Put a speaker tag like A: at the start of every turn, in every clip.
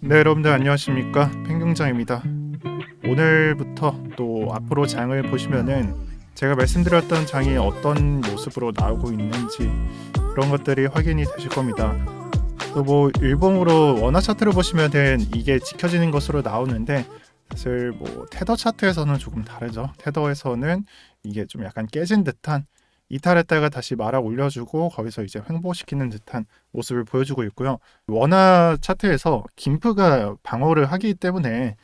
A: 네, 여러분들 안녕하십니까? pen경장입니다. 오늘부터 또 앞으로 장을 보시면은 제가 말씀드렸던 장이 어떤 모습으로 나오고 있는지 그런 것들이 확인이 되실 겁니다. 또 뭐 일봉으로 원화 차트를 보시면은 이게 지켜지는 것으로 나오는데, 사실 뭐 테더 차트에서는 조금 다르죠. 테더에서는 이게 좀 약간 깨진 듯한, 이탈했다가 다시 말아 올려주고 거기서 이제 횡보시키는 듯한 모습을 보여주고 있고요. 원화 차트에서 김프가 방어를 하기 때문에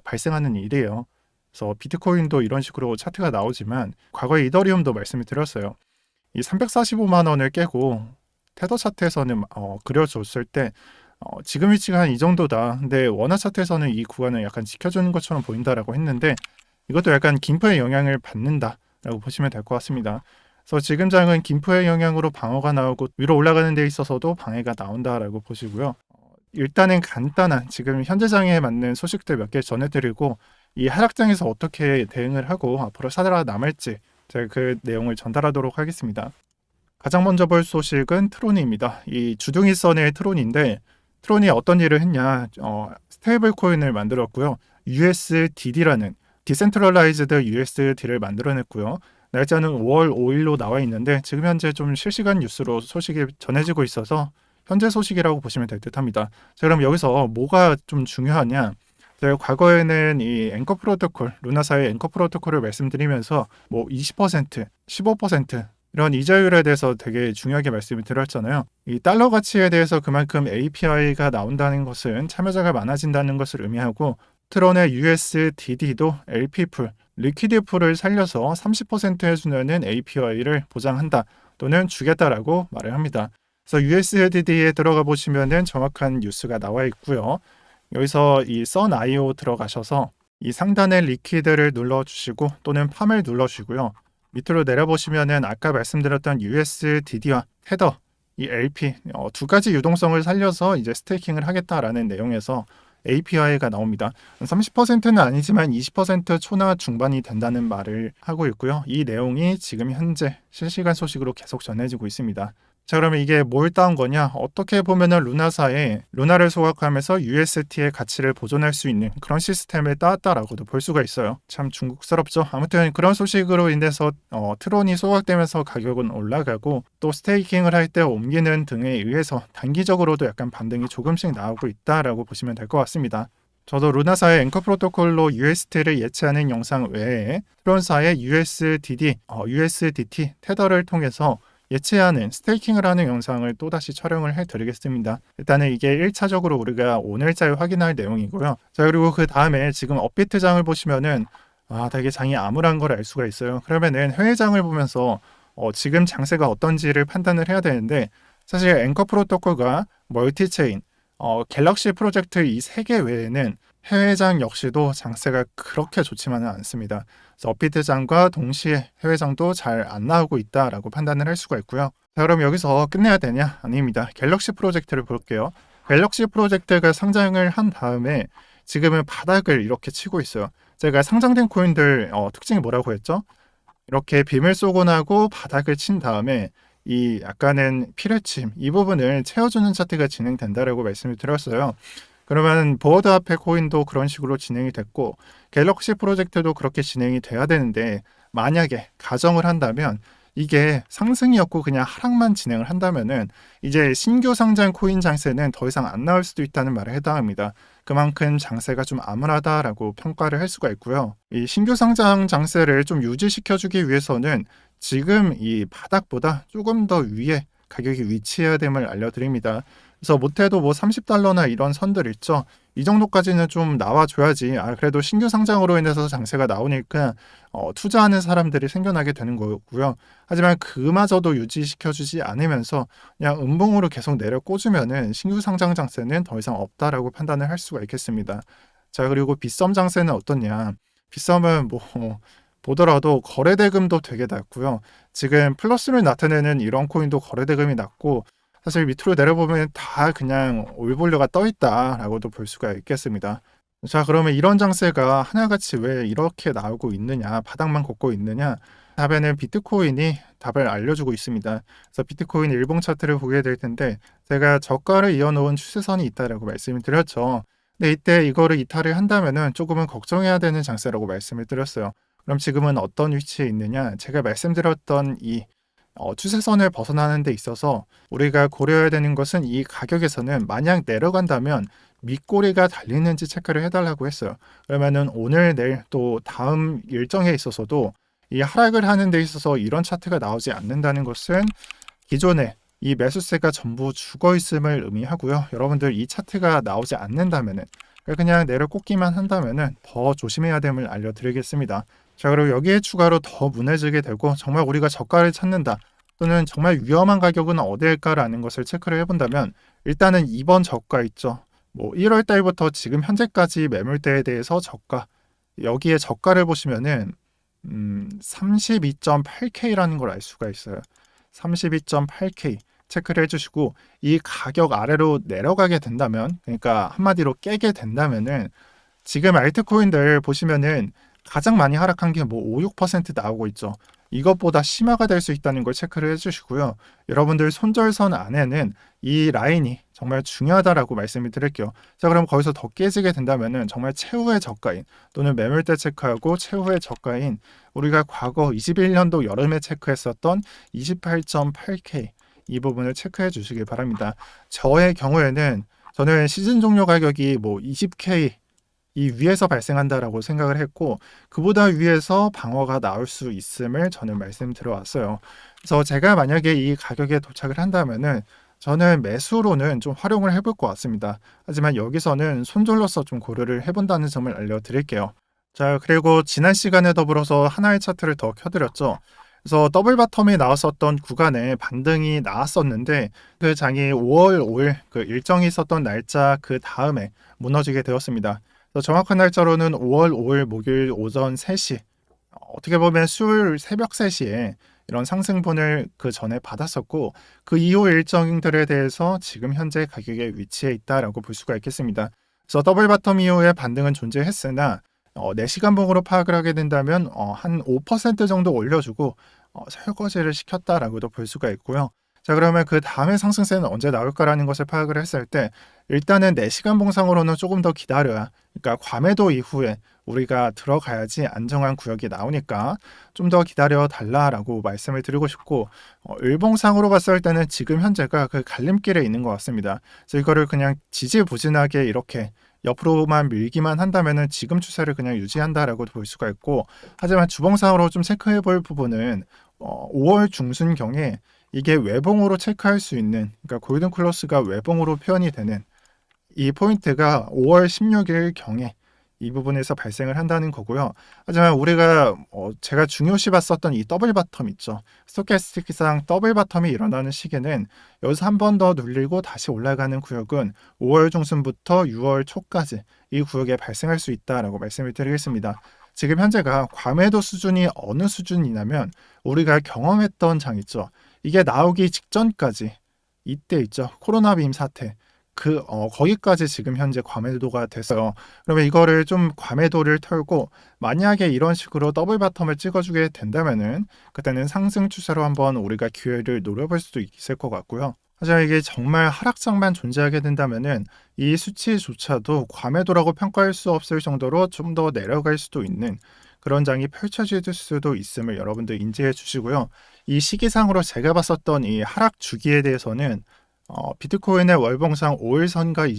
A: 발생하는 일이에요. 그래서 비트코인도 이런 식으로 차트가 나오지만, 과거에 이더리움도 말씀을 드렸어요. 이 345만 원을 깨고 테더 차트에서는 그려줬을 때 지금 위치가 한 이 정도다. 근데 원화 차트에서는 이 구간을 약간 지켜주는 것처럼 보인다라고 했는데, 이것도 약간 김프의 영향을 받는다라고 보시면 될 것 같습니다. 그래서 지금 장은 김프의 영향으로 방어가 나오고 위로 올라가는 데 있어서도 방해가 나온다라고 보시고요. 일단은 간단한 지금 현재 장에 맞는 소식들 몇 개 전해드리고, 이 하락장에서 어떻게 대응을 하고 앞으로 살아남을지 제가 그 내용을 전달하도록 하겠습니다. 가장 먼저 볼 소식은 트론입니다. 이 주둥이선의 트론인데, 트론이 어떤 일을 했냐, 스테이블 코인을 만들었고요. USDD라는 디센트럴라이즈드 USD를 만들어냈고요. 날짜는 5월 5일로 나와 있는데, 지금 현재 좀 실시간 뉴스로 소식이 전해지고 있어서 현재 소식이라고 보시면 될 듯합니다. 자, 그럼 여기서 뭐가 좀 중요하냐? 제가 과거에는 이 앵커 프로토콜, 루나사의 앵커 프로토콜을 말씀드리면서 뭐 20%, 15% 이런 이자율에 대해서 되게 중요하게 말씀을 드렸잖아요. 이 달러 가치에 대해서 그만큼 API가 나온다는 것은 참여자가 많아진다는 것을 의미하고, 트론의 USDD도 LP풀, 리퀴드 풀을 살려서 30% 해주는 API를 보장한다 또는 주겠다라고 말을 합니다. 그래서 USDD에 들어가 보시면은 정확한 뉴스가 나와 있고요. 여기서 이 sun.io 들어가셔서 이 상단의 리퀴드를 눌러주시고 또는 팜을 눌러주시고요. 밑으로 내려보시면은 아까 말씀드렸던 USDD와 테더, 이 LP 두 가지 유동성을 살려서 이제 스테이킹을 하겠다라는 내용에서 API가 나옵니다. 30%는 아니지만 20% 초나 중반이 된다는 말을 하고 있고요. 이 내용이 지금 현재 실시간 소식으로 계속 전해지고 있습니다. 자, 그러면 이게 뭘 따온 거냐? 어떻게 보면은 루나사에 루나를 소각하면서 UST의 가치를 보존할 수 있는 그런 시스템을 따왔다라고도 볼 수가 있어요. 참 중국스럽죠. 아무튼 그런 소식으로 인해서 트론이 소각되면서 가격은 올라가고, 또 스테이킹을 할 때 옮기는 등에 의해서 단기적으로도 약간 반등이 조금씩 나오고 있다라고 보시면 될 것 같습니다. 저도 루나사의 앵커 프로토콜로 UST를 예치하는 영상 외에 트론사의 USDT 테더를 통해서 예치하는 스테이킹을 하는 영상을 또다시 촬영을 해드리겠습니다. 일단은 이게 1차적으로 우리가 오늘자에 확인할 내용이고요. 자, 그리고 그 다음에 지금 업비트장을 보시면은 되게 장이 암울한 걸 알 수가 있어요. 그러면은 해외장을 보면서 지금 장세가 어떤지를 판단을 해야 되는데, 사실 앵커 프로토콜과 멀티체인, 갤럭시 프로젝트 이 세 개 외에는 해외장 역시도 장세가 그렇게 좋지만은 않습니다. 그래서 업비트장과 동시에 해외장도 잘 안 나오고 있다라고 판단을 할 수가 있고요. 자, 그럼 여기서 끝내야 되냐? 아닙니다. 갤럭시 프로젝트를 볼게요. 갤럭시 프로젝트가 상장을 한 다음에 지금은 바닥을 이렇게 치고 있어요. 제가 상장된 코인들 특징이 뭐라고 했죠? 이렇게 빔을 쏘고 나고 바닥을 친 다음에 이 약간은 피뢰침 이 부분을 채워주는 차트가 진행된다라고 말씀을 드렸어요. 그러면 보어드 앞에 코인도 그런 식으로 진행이 됐고, 갤럭시 프로젝트도 그렇게 진행이 돼야 되는데, 만약에 가정을 한다면 이게 상승이었고 그냥 하락만 진행을 한다면은 이제 신규 상장 코인 장세는 더 이상 안 나올 수도 있다는 말에 해당합니다. 그만큼 장세가 좀 암울하다라고 평가를 할 수가 있고요. 이 신규 상장 장세를 좀 유지시켜주기 위해서는 지금 이 바닥보다 조금 더 위에 가격이 위치해야 됨을 알려드립니다. 그래서 못해도 뭐 30달러나 이런 선들 있죠. 이 정도까지는 좀 나와줘야지. 그래도 신규 상장으로 인해서 장세가 나오니까 투자하는 사람들이 생겨나게 되는 거고요. 하지만 그마저도 유지시켜주지 않으면서 그냥 음봉으로 계속 내려 꽂으면은 신규 상장 장세는 더 이상 없다라고 판단을 할 수가 있겠습니다. 자, 그리고 빗썸 장세는 어떻냐? 빗썸은 뭐 보더라도 거래대금도 되게 낮고요. 지금 플러스를 나타내는 이런 코인도 거래대금이 낮고, 사실 밑으로 내려보면 다 그냥 올볼류가 떠 있다라고도 볼 수가 있겠습니다. 자, 그러면 이런 장세가 하나같이 왜 이렇게 나오고 있느냐, 바닥만 걷고 있느냐? 답에는 비트코인이 답을 알려주고 있습니다. 그래서 비트코인 일봉 차트를 보게 될 텐데 제가 저가를 이어놓은 추세선이 있다라고 말씀을 드렸죠. 근데 이때 이거를 이탈을 한다면은 조금은 걱정해야 되는 장세라고 말씀을 드렸어요. 그럼 지금은 어떤 위치에 있느냐? 제가 말씀드렸던 이 추세선을 벗어나는 데 있어서 우리가 고려해야 되는 것은 이 가격에서는 만약 내려간다면 밑꼬리가 달리는지 체크를 해달라고 했어요. 그러면은 오늘 내일 또 다음 일정에 있어서도 이 하락을 하는 데 있어서 이런 차트가 나오지 않는다는 것은 기존에 이 매수세가 전부 죽어 있음을 의미하고요. 여러분들 이 차트가 나오지 않는다면은 그냥 내려 꽂기만 한다면은 더 조심해야 됨을 알려드리겠습니다. 자, 그리고 여기에 추가로 더 무너지게 되고 정말 우리가 저가를 찾는다 또는 정말 위험한 가격은 어디일까라는 것을 체크를 해본다면 일단은 이번 저가 있죠. 뭐 1월 달부터 지금 현재까지 매물대에 대해서 저가, 여기에 저가를 보시면은 32.8K라는 걸 알 수가 있어요. 32.8K 체크를 해주시고 이 가격 아래로 내려가게 된다면, 그러니까 한마디로 깨게 된다면은 지금 알트코인들 보시면은 가장 많이 하락한 게 뭐 5, 6% 나오고 있죠. 이것보다 심화가 될 수 있다는 걸 체크를 해주시고요. 여러분들 손절선 안에는 이 라인이 정말 중요하다라고 말씀을 드릴게요. 자, 그럼 거기서 더 깨지게 된다면은 정말 최후의 저가인 또는 매물대 체크하고 최후의 저가인 우리가 과거 21년도 여름에 체크했었던 28.8K 이 부분을 체크해 주시길 바랍니다. 저의 경우에는 저는 시즌 종료 가격이 뭐 20K 이 위에서 발생한다라고 생각을 했고 그보다 위에서 방어가 나올 수 있음을 저는 말씀드려왔어요. 그래서 제가 만약에 이 가격에 도착을 한다면은 저는 매수로는 좀 활용을 해볼 것 같습니다. 하지만 여기서는 손절로서 좀 고려를 해본다는 점을 알려드릴게요. 자, 그리고 지난 시간에 더불어서 하나의 차트를 더 켜드렸죠. 그래서 더블 바텀이 나왔었던 구간에 반등이 나왔었는데 그 장이 5월 5일 그 일정이 있었던 날짜 그 다음에 무너지게 되었습니다. 정확한 날짜로는 5월 5일 목요일 오전 3시, 어떻게 보면 수요일 새벽 3시에 이런 상승분을 그 전에 받았었고 그 이후 일정들에 대해서 지금 현재 가격의 위치에 있다라고 볼 수가 있겠습니다. 그래서 더블 바텀 이후에 반등은 존재했으나 4시간봉으로 파악을 하게 된다면 한 5% 정도 올려주고 설거지를 시켰다라고도 볼 수가 있고요. 자, 그러면 그 다음에 상승세는 언제 나올까라는 것을 파악을 했을 때 일단은 4시간 봉상으로는 조금 더 기다려야, 그러니까 과매도 이후에 우리가 들어가야지 안정한 구역이 나오니까 좀 더 기다려 달라라고 말씀을 드리고 싶고 일봉상으로 봤을 때는 지금 현재가 그 갈림길에 있는 것 같습니다. 그래서 이거를 그냥 지지부진하게 이렇게 옆으로만 밀기만 한다면은 지금 추세를 그냥 유지한다라고 볼 수가 있고, 하지만 주봉상으로 좀 체크해 볼 부분은 5월 중순경에 이게 외봉으로 체크할 수 있는, 그러니까 골든 클로스가 외봉으로 표현이 되는 이 포인트가 5월 16일 경에 이 부분에서 발생을 한다는 거고요. 하지만 우리가 제가 중요시 봤었던 이 더블 바텀 있죠. 스토캐스틱상 더블 바텀이 일어나는 시기는 여기서 한 번 더 눌리고 다시 올라가는 구역은 5월 중순부터 6월 초까지 이 구역에 발생할 수 있다라고 말씀을 드리겠습니다. 지금 현재가 과매도 수준이 어느 수준이냐면 우리가 경험했던 장 있죠. 이게 나오기 직전까지 이때 있죠. 코로나 빔 사태. 거기까지 지금 현재 과매도가 됐어요. 그러면 이거를 좀 과매도를 털고 만약에 이런 식으로 더블 바텀을 찍어주게 된다면은 그때는 상승 추세로 한번 우리가 기회를 노려볼 수도 있을 것 같고요. 하지만 이게 정말 하락장만 존재하게 된다면은 이 수치조차도 과매도라고 평가할 수 없을 정도로 좀 더 내려갈 수도 있는 그런 장이 펼쳐질 수도 있음을 여러분들 인지해 주시고요. 이 시기상으로 제가 봤었던 이 하락 주기에 대해서는 비트코인의 월봉상 5일선과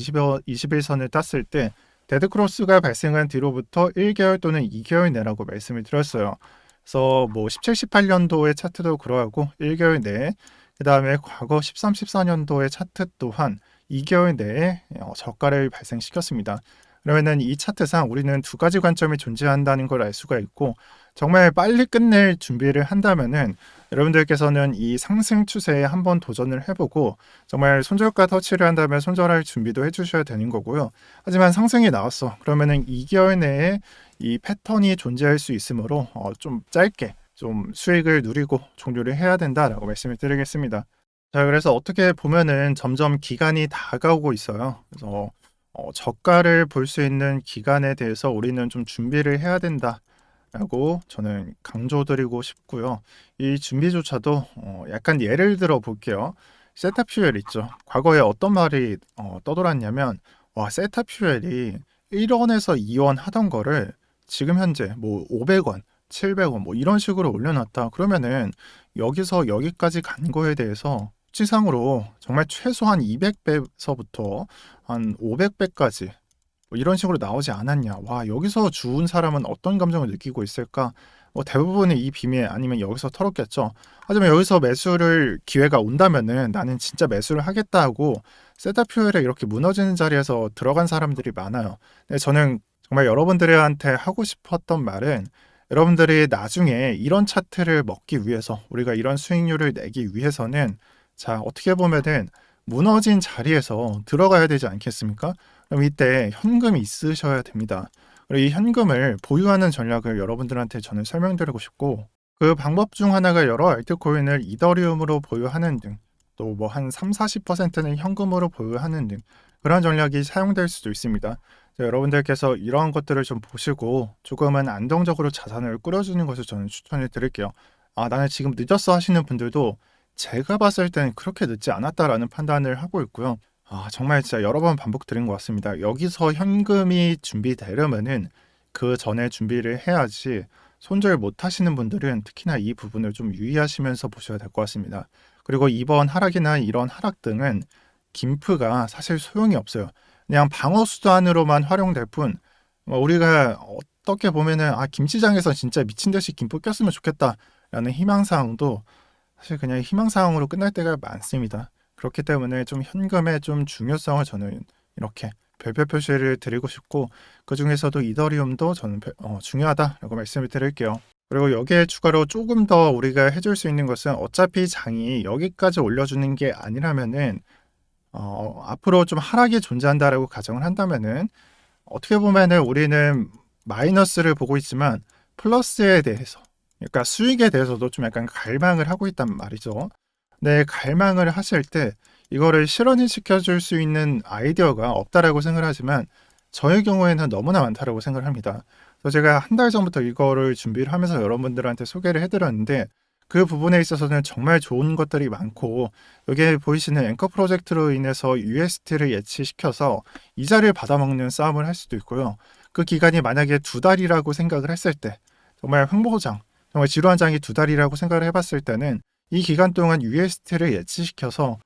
A: 20일선을 땄을 때 데드크로스가 발생한 뒤로부터 1개월 또는 2개월 내라고 말씀을 드렸어요. 그래서 뭐 17, 18년도의 차트도 그러하고 1개월 내에, 그 다음에 과거 13, 14년도의 차트 또한 2개월 내에 저가를 발생시켰습니다. 그러면은 이 차트상 우리는 두 가지 관점이 존재한다는 걸 알 수가 있고, 정말 빨리 끝낼 준비를 한다면은 여러분들께서는 이 상승 추세에 한번 도전을 해보고 정말 손절가 터치를 한다면 손절할 준비도 해주셔야 되는 거고요. 하지만 상승이 나왔어. 그러면은 2개월 내에 이 패턴이 존재할 수 있으므로 좀 짧게 좀 수익을 누리고 종료를 해야 된다라고 말씀을 드리겠습니다. 자, 그래서 어떻게 보면은 점점 기간이 다가오고 있어요. 그래서 저가를 볼 수 있는 기간에 대해서 우리는 좀 준비를 해야 된다. 라고 저는 강조드리고 싶고요. 이 준비조차도 약간 예를 들어 볼게요. 세탑 퓨엘 있죠. 과거에 어떤 말이 떠돌았냐면 와 세탑 퓨엘이 1원에서 2원 하던 거를 지금 현재 뭐 500원, 700원 뭐 이런 식으로 올려놨다. 그러면은 여기서 여기까지 간 거에 대해서 수치상으로 정말 최소한 200배서부터 한 500배까지 뭐 이런 식으로 나오지 않았냐. 와, 여기서 주운 사람은 어떤 감정을 느끼고 있을까? 뭐 대부분의 이 비밀 아니면 여기서 털었겠죠. 하지만 여기서 매수를 기회가 온다면은 나는 진짜 매수를 하겠다 하고 세타퓨엘에 이렇게 무너지는 자리에서 들어간 사람들이 많아요. 근데 저는 정말 여러분들한테 하고 싶었던 말은 여러분들이 나중에 이런 차트를 먹기 위해서 우리가 이런 수익률을 내기 위해서는 자, 어떻게 보면은 무너진 자리에서 들어가야 되지 않겠습니까? 그럼 이때 현금이 있으셔야 됩니다. 그리고 이 현금을 보유하는 전략을 여러분들한테 저는 설명드리고 싶고 그 방법 중 하나가 여러 알트코인을 이더리움으로 보유하는 등 또 뭐 한 3, 40%는 현금으로 보유하는 등 그런 전략이 사용될 수도 있습니다. 여러분들께서 이러한 것들을 좀 보시고 조금은 안정적으로 자산을 꾸려주는 것을 저는 추천을 드릴게요. 아, 나는 지금 늦었어 하시는 분들도 제가 봤을 때는 그렇게 늦지 않았다라는 판단을 하고 있고요. 아, 정말 진짜 여러 번 반복드린 것 같습니다. 여기서 현금이 준비되려면은 그 전에 준비를 해야지 손절 못 하시는 분들은 특히나 이 부분을 좀 유의하시면서 보셔야 될 것 같습니다. 그리고 이번 하락이나 이런 하락 등은 김프가 사실 소용이 없어요. 그냥 방어 수단으로만 활용될 뿐 우리가 어떻게 보면은 아, 김시장에서 진짜 미친 듯이 김프 꼈으면 좋겠다라는 희망사항도 사실 그냥 희망사항으로 끝날 때가 많습니다. 그렇기 때문에 좀 현금의 좀 중요성을 저는 이렇게 별표 표시를 드리고 싶고 그 중에서도 이더리움도 저는 중요하다라고 말씀을 드릴게요. 그리고 여기에 추가로 조금 더 우리가 해줄 수 있는 것은 어차피 장이 여기까지 올려주는 게 아니라면은 앞으로 좀 하락이 존재한다라고 가정을 한다면은 어떻게 보면은 우리는 마이너스를 보고 있지만 플러스에 대해서 그러니까 수익에 대해서도 좀 약간 갈망을 하고 있단 말이죠. 네, 갈망을 하실 때 이거를 실현을 시켜줄 수 있는 아이디어가 없다라고 생각을 하지만 저의 경우에는 너무나 많다라고 생각을 합니다. 그래서 제가 한 달 전부터 이거를 준비를 하면서 여러분들한테 소개를 해드렸는데 그 부분에 있어서는 정말 좋은 것들이 많고 여기에 보이시는 앵커 프로젝트로 인해서 UST를 예치시켜서 이자를 받아먹는 싸움을 할 수도 있고요. 그 기간이 만약에 2달이라고 생각을 했을 때 정말 횡보장, 정말 지루한 장이 2달이라고 생각을 해봤을 때는 이 기간 동안 UST를 예치시켜서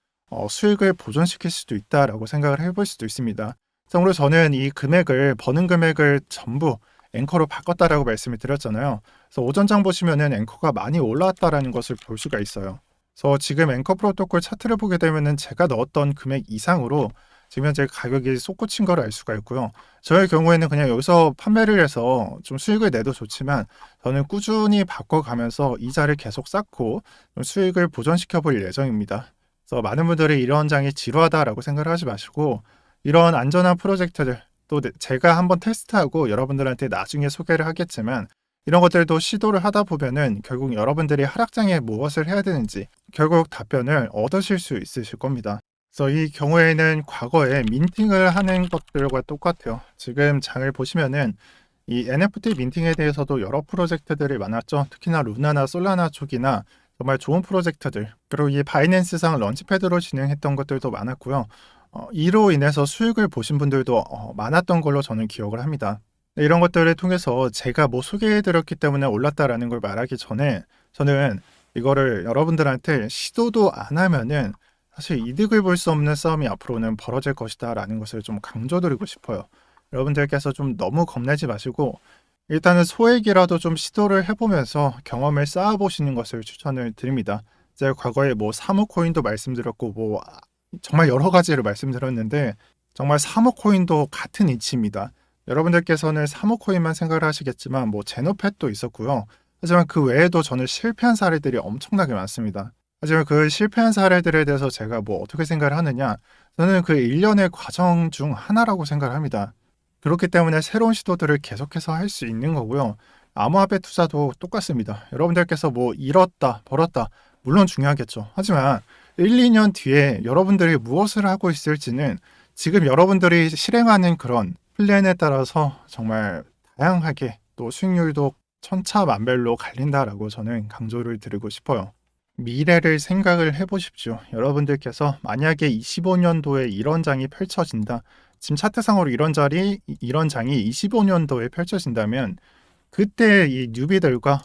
A: 수익을 보존시킬 수도 있다라고 생각을 해볼 수도 있습니다. 참고로 저는 이 금액을 버는 금액을 전부 앵커로 바꿨다라고 말씀을 드렸잖아요. 그래서 오전장 보시면은 앵커가 많이 올라왔다라는 것을 볼 수가 있어요. 그래서 지금 앵커 프로토콜 차트를 보게 되면은 제가 넣었던 금액 이상으로 지금 현재 가격이 솟구친 걸 알 수가 있고요. 저의 경우에는 그냥 여기서 판매를 해서 좀 수익을 내도 좋지만 저는 꾸준히 바꿔가면서 이자를 계속 쌓고 수익을 보존시켜 볼 예정입니다. 그래서 많은 분들이 이런 장이 지루하다라고 생각을 하지 마시고 이런 안전한 프로젝트들 또 제가 한번 테스트하고 여러분들한테 나중에 소개를 하겠지만 이런 것들도 시도를 하다 보면은 결국 여러분들이 하락장에 무엇을 해야 되는지 결국 답변을 얻으실 수 있으실 겁니다. 그래서 이 경우에는 과거에 민팅을 하는 것들과 똑같아요. 지금 장을 보시면은 이 NFT 민팅에 대해서도 여러 프로젝트들이 많았죠. 특히나 루나나 솔라나 쪽이나 정말 좋은 프로젝트들 그리고 이 바이낸스상 런치패드로 진행했던 것들도 많았고요. 이로 인해서 수익을 보신 분들도 많았던 걸로 저는 기억을 합니다. 이런 것들을 통해서 제가 뭐 소개해드렸기 때문에 올랐다라는 걸 말하기 전에 저는 이거를 여러분들한테 시도도 안 하면은 사실 이득을 볼 수 없는 싸움이 앞으로는 벌어질 것이다 라는 것을 좀 강조드리고 싶어요. 여러분들께서 좀 너무 겁내지 마시고 일단은 소액이라도 좀 시도를 해보면서 경험을 쌓아보시는 것을 추천을 드립니다. 제가 과거에 뭐 사모코인도 말씀드렸고 뭐 정말 여러 가지를 말씀드렸는데 정말 사모코인도 같은 이치입니다. 여러분들께서는 사모코인만 생각을 하시겠지만 뭐 제노펫도 있었고요. 하지만 그 외에도 저는 실패한 사례들이 엄청나게 많습니다. 하지만 그 실패한 사례들에 대해서 제가 뭐 어떻게 생각을 하느냐 저는 그 일련의 과정 중 하나라고 생각을 합니다. 그렇기 때문에 새로운 시도들을 계속해서 할 수 있는 거고요. 암호화폐 투자도 똑같습니다. 여러분들께서 뭐 잃었다 벌었다 물론 중요하겠죠. 하지만 1, 2년 뒤에 여러분들이 무엇을 하고 있을지는 지금 여러분들이 실행하는 그런 플랜에 따라서 정말 다양하게 또 수익률도 천차만별로 갈린다라고 저는 강조를 드리고 싶어요. 미래를 생각을 해보십시오. 여러분들께서 만약에 25년도에 이런 장이 펼쳐진다. 지금 차트상으로 이런 장이 25년도에 펼쳐진다면 그때 이 뉴비들과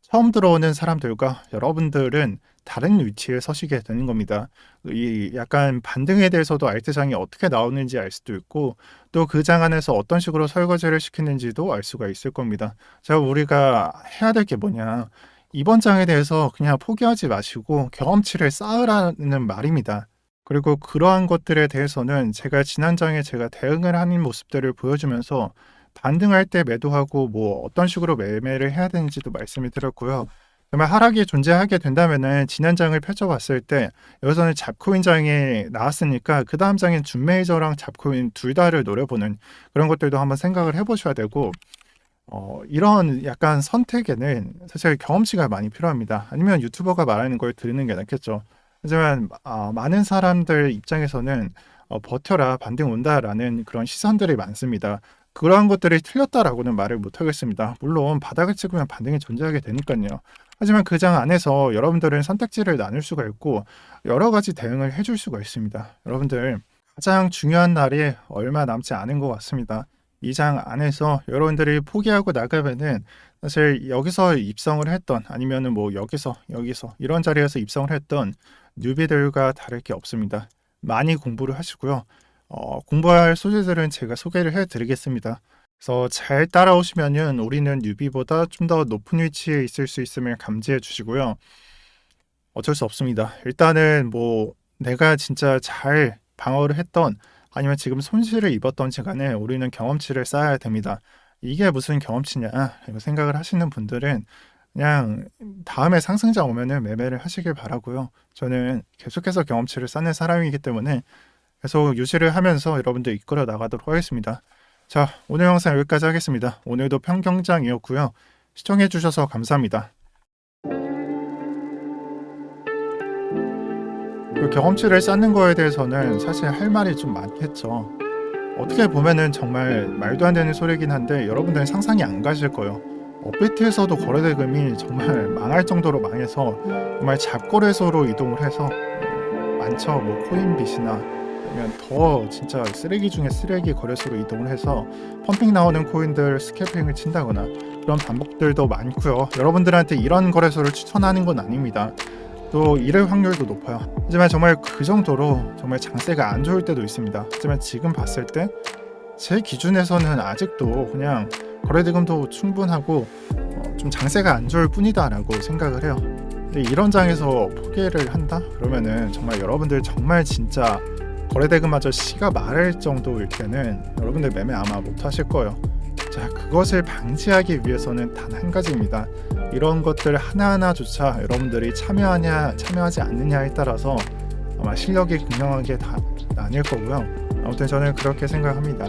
A: 처음 들어오는 사람들과 여러분들은 다른 위치에 서시게 되는 겁니다. 이 약간 반등에 대해서도 알트장이 어떻게 나오는지 알 수도 있고 또 그 장 안에서 어떤 식으로 설거지를 시키는지도 알 수가 있을 겁니다. 자, 우리가 해야 될 게 뭐냐? 이번 장에 대해서 그냥 포기하지 마시고 경험치를 쌓으라는 말입니다. 그리고 그러한 것들에 대해서는 제가 지난 장에 제가 대응을 하는 모습들을 보여주면서 반등할 때 매도하고 뭐 어떤 식으로 매매를 해야 되는지도 말씀을 드렸고요. 정말 하락이 존재하게 된다면은 지난 장을 펼쳐봤을 때 여기서는 잡코인 장이 나왔으니까 그 다음 장엔 준메이저랑 잡코인 둘 다를 노려보는 그런 것들도 한번 생각을 해보셔야 되고 이런 약간 선택에는 사실 경험치가 많이 필요합니다. 아니면 유튜버가 말하는 걸 들으는 게 낫겠죠. 하지만 많은 사람들 입장에서는 버텨라 반등 온다라는 그런 시선들이 많습니다. 그러한 것들이 틀렸다라고는 말을 못 하겠습니다. 물론 바닥을 찍으면 반등이 존재하게 되니까요. 하지만 그 장 안에서 여러분들은 선택지를 나눌 수가 있고 여러 가지 대응을 해줄 수가 있습니다. 여러분들 가장 중요한 날이 얼마 남지 않은 것 같습니다. 이 장 안에서 여러분들이 포기하고 나가면은 사실 여기서 입성을 했던 아니면은 뭐 여기서 이런 자리에서 입성을 했던 뉴비들과 다를 게 없습니다. 많이 공부를 하시고요. 공부할 소재들은 제가 소개를 해드리겠습니다. 그래서 잘 따라오시면은 우리는 뉴비보다 좀 더 높은 위치에 있을 수 있음을 감지해 주시고요. 어쩔 수 없습니다. 일단은 뭐 내가 진짜 잘 방어를 했던 아니면 지금 손실을 입었던지 간에 우리는 경험치를 쌓아야 됩니다. 이게 무슨 경험치냐 이거 생각을 하시는 분들은 그냥 다음에 상승장 오면은 매매를 하시길 바라고요. 저는 계속해서 경험치를 쌓는 사람이기 때문에 계속 유지를 하면서 여러분들 이끌어 나가도록 하겠습니다. 자, 오늘 영상 여기까지 하겠습니다. 오늘도 평경장이었고요. 시청해 주셔서 감사합니다. 그 경험치를 쌓는 거에 대해서는 사실 할 말이 좀 많겠죠. 어떻게 보면은 정말 말도 안 되는 소리긴 한데 여러분들은 상상이 안 가실 거예요. 업비트에서도 거래대금이 정말 망할 정도로 망해서 정말 잡거래소로 이동을 해서 많죠. 뭐 코인빗이나 아니면 더 진짜 쓰레기 중에 쓰레기 거래소로 이동을 해서 펌핑 나오는 코인들 스캐핑을 친다거나 그런 반복들도 많고요. 여러분들한테 이런 거래소를 추천하는 건 아닙니다. 또 이럴 확률도 높아요. 하지만 정말 그 정도로 정말 장세가 안 좋을 때도 있습니다. 하지만 지금 봤을 때 제 기준에서는 아직도 그냥 거래대금도 충분하고 좀 장세가 안 좋을 뿐이다라고 생각을 해요. 근데 이런 장에서 포기를 한다? 그러면은 정말 여러분들 정말 진짜 거래대금마저 씨가 마를 정도일 때는 여러분들 매매 아마 못 하실 거예요. 자, 그것을 방지하기 위해서는 단 한 가지입니다. 이런 것들 하나하나조차 여러분들이 참여하지 않느냐에 따라서 아마 실력이 극명하게 다 나뉠 거고요. 아무튼 저는 그렇게 생각합니다.